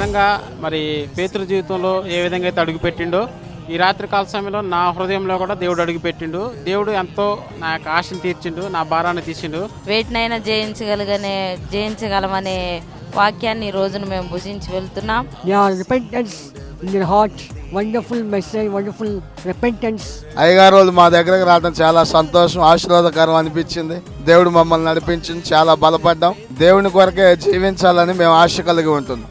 విధంగా మరి పేతురు జీవితంలో ఏ విధంగా అయితే అడుగుపెట్టిండో ఈ రాత్రి కాల సమయంలో నా హృదయంలో కూడా దేవుడు అడుగుపెట్టిండు. దేవుడు ఎంతో నా యొక్క ఆశను తీర్చిండు, నా భారాన్ని తీసిండు. వేటినైనా జయించగలమనే వాక్యాన్ని ఈ రోజున మేము భుజించి వెళ్తున్నాం. repentance in your heart, wonderful message, wonderful repentance. అయ్యగారు వాళ్ళు మా దగ్గరకు రావడం చాలా సంతోషం, ఆశీర్వాదకరం అనిపించింది. దేవుడు మమ్మల్ని నడిపించింది, చాలా బలపడ్డాం. దేవుని కొరకే జీవించాలని మేము ఆశ కలిగి ఉంటున్నాం.